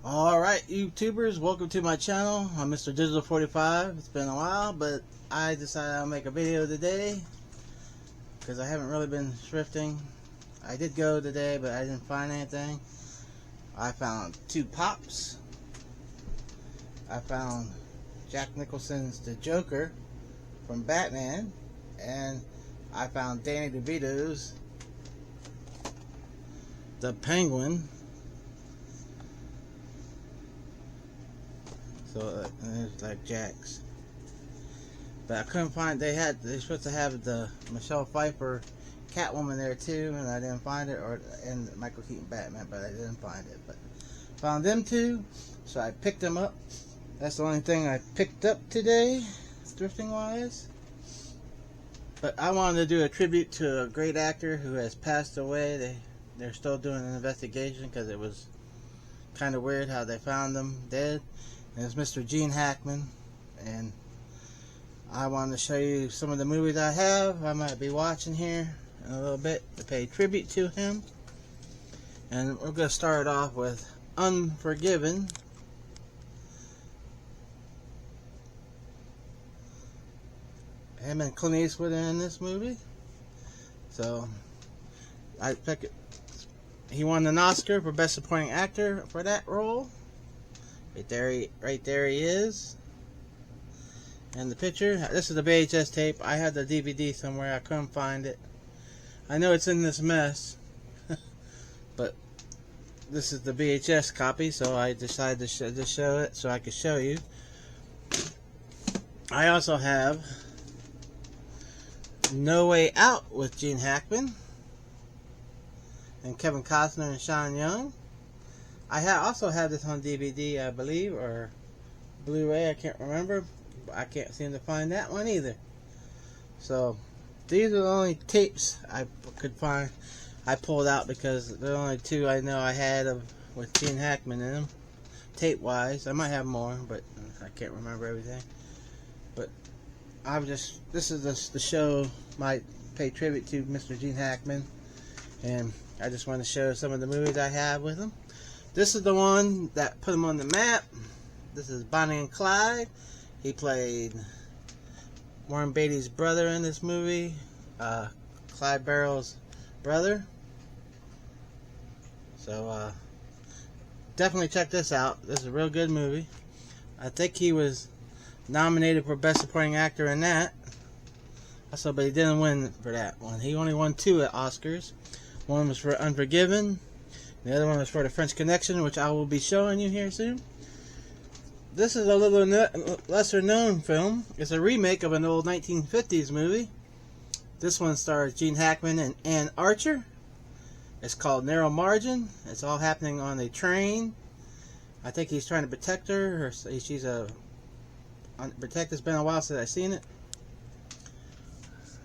Alright, YouTubers, welcome to my channel. I'm Mr. Digital 45. It's been a while, but I decided I'll make a video today because I haven't really been thrifting. I did go today, but I didn't find anything. I found two pops. I found Jack Nicholson's The Joker from Batman, and I found Danny DeVito's The Penguin. So it's like Jack's, but I couldn't find. They're supposed to have the Michelle Pfeiffer Catwoman there too, and I didn't find it, and Michael Keaton Batman, but I didn't find it. But found them two, so I picked them up. That's the only thing I picked up today, thrifting wise. But I wanted to do a tribute to a great actor who has passed away. They're still doing an investigation because it was kind of weird how they found him dead. And it's Mr. Gene Hackman, and I wanted to show you some of the movies I have. I might be watching here in a little bit to pay tribute to him. And we're going to start off with Unforgiven. Him and Clint Eastwood are in this movie. So I pick it. He won an Oscar for Best Supporting Actor for that role. Right there he is. And the picture. This is the VHS tape. I had the DVD somewhere. I couldn't find it. I know it's in this mess, but this is the VHS copy, so I decided to show it so I could show you. I also have No Way Out with Gene Hackman and Kevin Costner and Sean Young. I also have this on DVD, I believe, or Blu-ray, I can't remember. I can't seem to find that one either. So these are the only tapes I could find. I pulled out because they're the only two I know I had with Gene Hackman in them, tape-wise. I might have more, but I can't remember everything. But this is the show, my pay tribute to Mr. Gene Hackman, and I just want to show some of the movies I have with him. This is the one that put him on the map. This is Bonnie and Clyde. He played Warren Beatty's brother in this movie, Clyde Barrow's brother. So definitely check this out. This is a real good movie. I think he was nominated for Best Supporting Actor in that. Also, but he didn't win for that one. He only won 2 at Oscars. One was for Unforgiven. The other one was for The French Connection, which I will be showing you here soon. This is a little lesser known film. It's a remake of an old 1950s movie. This one stars Gene Hackman and Ann Archer. It's called Narrow Margin. It's all happening on a train. I think he's trying to protect her, or she's protect. It's been a while since I've seen it.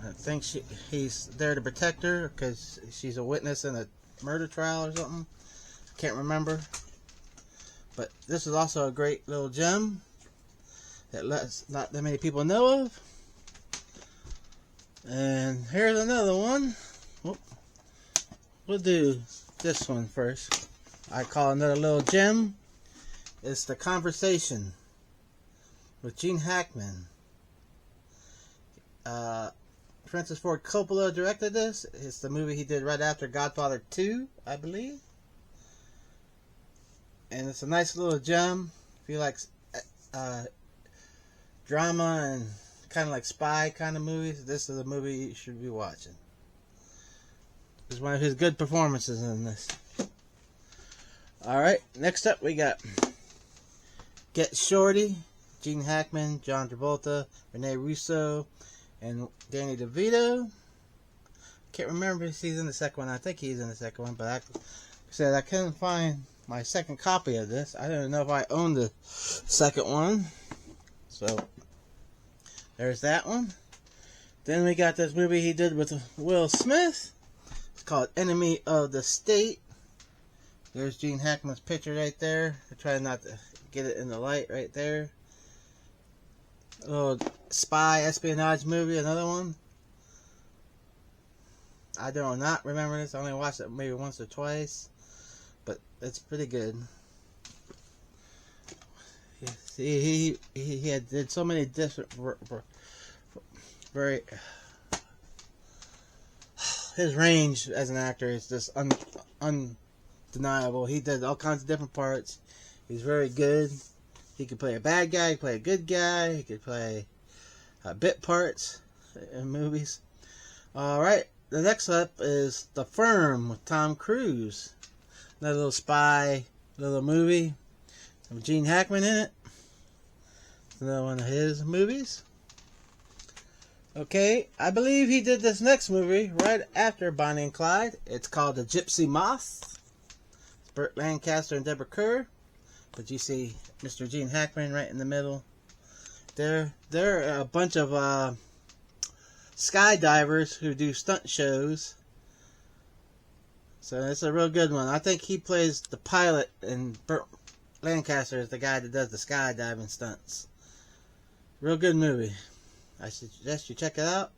I think he's there to protect her because she's a witness in a murder trial or something. Can't remember. But this is also a great little gem that not that many people know of. And here's another one. We'll do this one first. I call another little gem. It's The Conversation with Gene Hackman. Francis Ford Coppola directed this. It's the movie he did right after Godfather 2, I believe. And it's a nice little gem. If you like drama and kind of like spy kind of movies, this is a movie you should be watching. It's one of his good performances in this. Alright, next up we got Get Shorty. Gene Hackman, John Travolta, Rene Russo, and Danny DeVito. Can't remember if he's in the second one. I think he's in the second one, but I said I couldn't find my second copy of this. I don't know if I own the second one. So there's that one. Then we got this movie he did with Will Smith. It's called Enemy of the State. There's Gene Hackman's picture right there. I try not to get it in the light right there. A little spy espionage movie, another one. I do not remember this. I only watched it maybe once or twice, but it's pretty good. He had did so many different very his range as an actor is just undeniable. He did all kinds of different parts. He's very good. He could play a bad guy, he could play a good guy, he could play bit parts in movies. Alright, the next up is The Firm with Tom Cruise. Another little spy, little movie with Gene Hackman in it. It's another one of his movies. Okay, I believe he did this next movie right after Bonnie and Clyde. It's called The Gypsy Moth. It's Burt Lancaster and Deborah Kerr. But you see Mr. Gene Hackman right in the middle. They're a bunch of skydivers who do stunt shows. So it's a real good one. I think he plays the pilot, and Burt Lancaster is the guy that does the skydiving stunts. Real good movie. I suggest you check it out.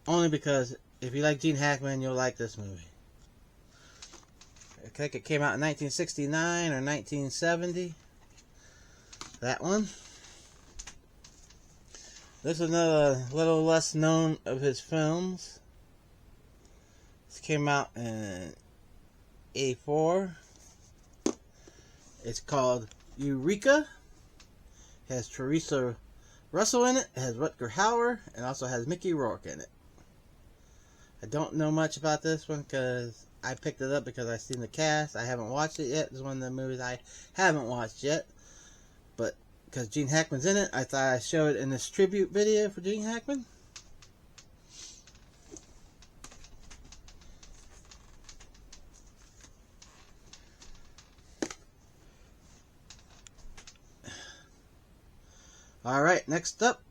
Only because if you like Gene Hackman, you'll like this movie. I think it came out in 1969 or 1970. That one. This is another little less known of his films. This came out in '84. It's called Eureka. It has Teresa Russell in it. It has Rutger Hauer, and also has Mickey Rourke in it. I don't know much about this one because I picked it up because I've seen the cast. I haven't watched it yet. It's one of the movies I haven't watched yet. But because Gene Hackman's in it, I thought I'd show it in this tribute video for Gene Hackman. Alright, next up,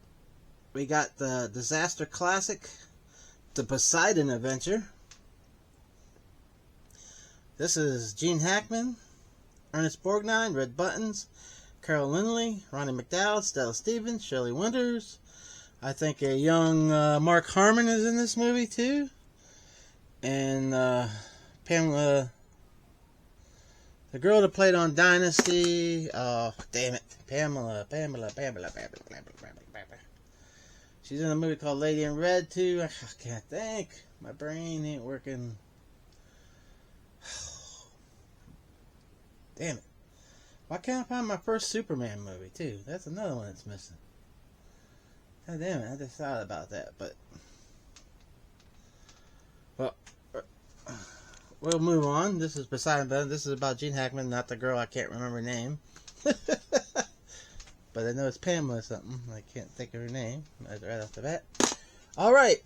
we got the disaster classic, The Poseidon Adventure. This is Gene Hackman, Ernest Borgnine, Red Buttons, Carol Lindley, Ronnie McDowell, Stella Stevens, Shirley Winters. I think a young Mark Harmon is in this movie too. And Pamela, the girl that played on Dynasty, oh damn it, Pamela. She's in a movie called Lady in Red too. I can't think. My brain ain't working. Damn it. Why can't I find my first Superman movie too? That's another one that's missing. God damn it, I just thought about that, but well, we'll move on. This is Poseidon Adventure. This is about Gene Hackman, not the girl I can't remember her name. But I know it's Pamela or something. I can't think of her name right off the bat. Alright.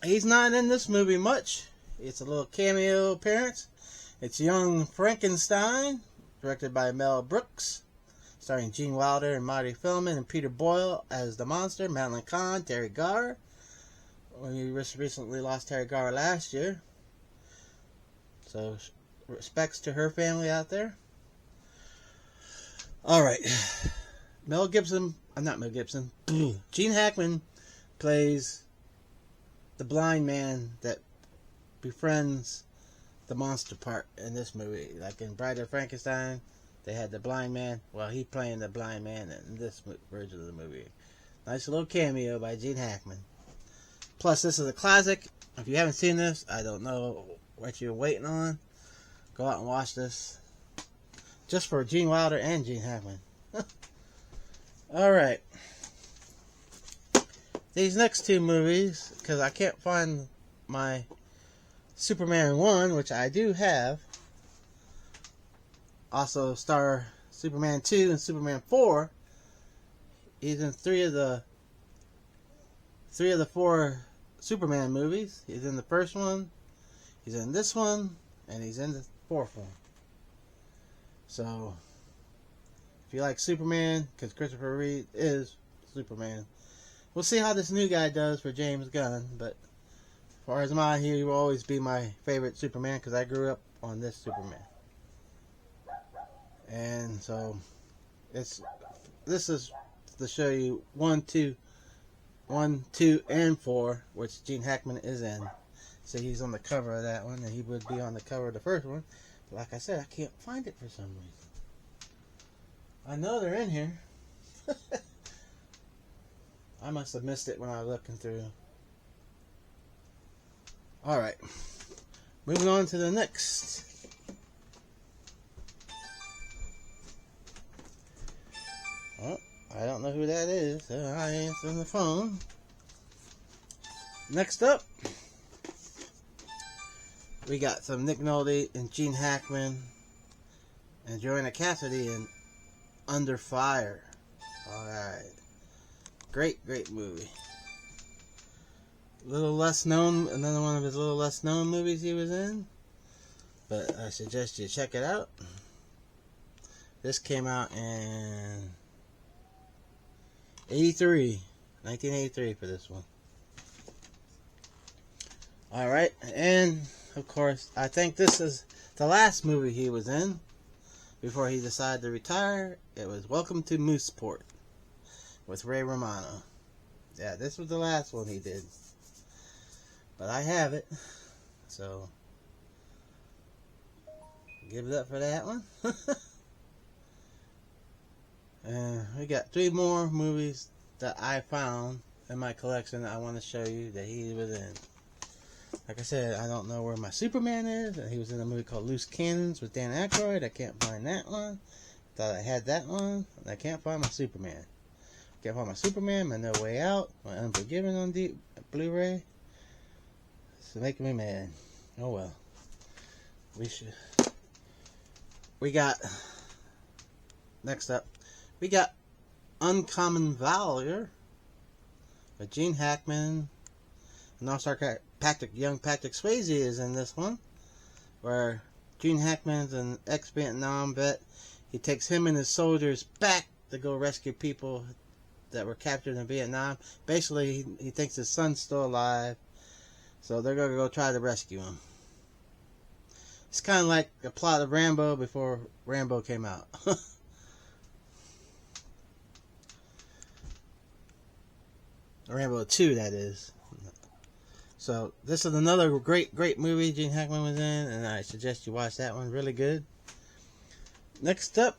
He's not in this movie much. It's a little cameo appearance. It's Young Frankenstein, directed by Mel Brooks, starring Gene Wilder and Marty Feldman and Peter Boyle as the monster, Madeline Kahn, Terry Garr. We recently lost Terry Garr last year. So, respects to her family out there. Alright. Gene Hackman plays the blind man that befriends the monster part in this movie. Like in Bride of Frankenstein, they had the blind man. Well, he's playing the blind man in this version of the movie. Nice little cameo by Gene Hackman. Plus, this is a classic. If you haven't seen this, I don't know what you're waiting on. Go out and watch this. Just for Gene Wilder and Gene Hackman. Alright. These next two movies, because I can't find my Superman 1, which I do have. Also star Superman 2 and Superman 4. He's in three of the 4 Superman movies. He's in the first one, he's in this one, and he's in the fourth one. So, if you like Superman, because Christopher Reeve is Superman, we'll see how this new guy does for James Gunn. But as far as mine, he will always be my favorite Superman because I grew up on this Superman. And so, this is to show you 1, 2, and 4, which Gene Hackman is in. So he's on the cover of that one, and he would be on the cover of the first one. But like I said, I can't find it for some reason. I know they're in here. I must have missed it when I was looking through. Alright. Moving on to the next. Oh, I don't know who that is. So I answer the phone. Next up, we got some Nick Nolte and Gene Hackman and Joanna Cassidy in Under Fire. Alright. Great movie. Little less known, another one of his little less known movies he was in. But I suggest you check it out. This came out in 1983 for this one. Alright, and of course, I think this is the last movie he was in before he decided to retire. It was Welcome to Mooseport with Ray Romano. Yeah, this was the last one he did. But I have it, so give it up for that one. And we got 3 more movies that I found in my collection that I want to show you that he was in. Like I said, I don't know where my Superman is. He was in a movie called Loose Cannons with Dan Aykroyd. I can't find that one. Thought I had that one. And I can't find my Superman. Can't find my Superman, my No Way Out, my Unforgiven on Blu-ray. It's making me mad. Oh well. We got, next up, we got Uncommon Valor with Gene Hackman. And also young Patrick Swayze is in this one, where Gene Hackman's an ex-Vietnam vet. He takes him and his soldiers back to go rescue people that were captured in Vietnam. Basically, he thinks his son's still alive, so they're going to go try to rescue him. It's kind of like the plot of Rambo before Rambo came out. Rambo 2, that is. So this is another great movie Gene Hackman was in, and I suggest you watch that one. Really good. Next up,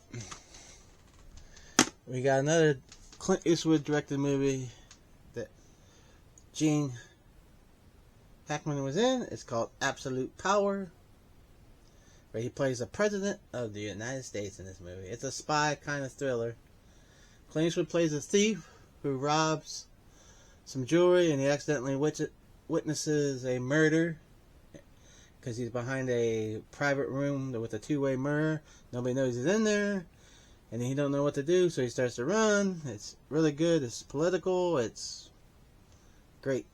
we got another Clint Eastwood directed movie that Gene Hackman was in. It's called Absolute Power, where he plays the President of the United States in this movie. It's a spy kind of thriller. Clint Eastwood plays a thief who robs some jewelry, and he accidentally witnesses a murder because he's behind a private room with a 2-way mirror. Nobody knows he's in there, and he don't know what to do, so he starts to run. It's really good. It's political. It's great.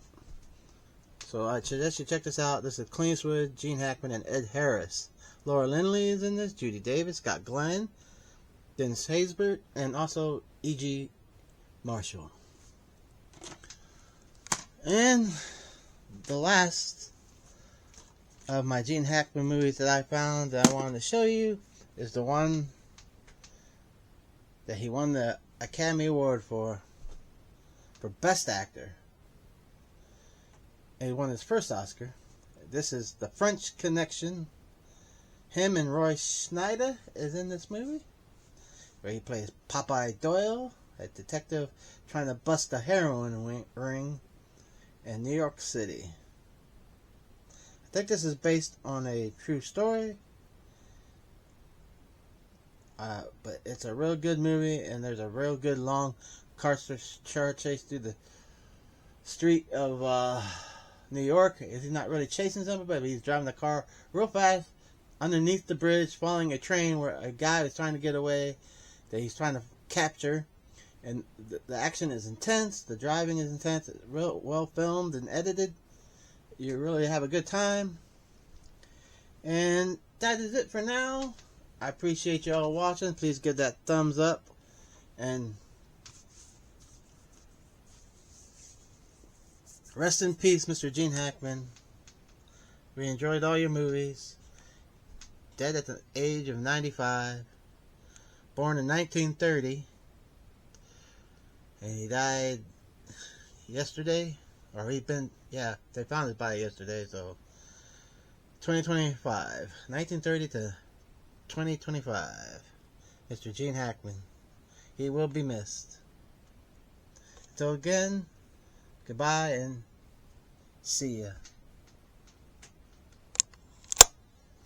So I suggest you check this out. This is Clint Eastwood, Gene Hackman, and Ed Harris. Laura Lindley is in this. Judy Davis, Scott Glenn, Dennis Haysbert, and also E.G. Marshall. And the last of my Gene Hackman movies that I found that I wanted to show you is the one that he won the Academy Award for Best Actor. And he won his first Oscar. This is The French Connection. Him and Roy Schneider is in this movie, where he plays Popeye Doyle, a detective trying to bust a heroin ring in New York City. I think this is based on a true story, but it's a real good movie, and there's a real good long car chase through the street of New York. He's not really chasing somebody, but he's driving the car real fast underneath the bridge, following a train where a guy is trying to get away that he's trying to capture. And the action is intense, the driving is intense, it's real well filmed and edited. You really have a good time. And that is it for now. I appreciate you all watching. Please give that thumbs up. And rest in peace, Mr. Gene Hackman. We enjoyed all your movies. Dead at the age of 95. Born in 1930. And he died yesterday. Or they found his body yesterday, so 2025. 1930 to 2025. Mr. Gene Hackman. He will be missed. So again, goodbye and see ya.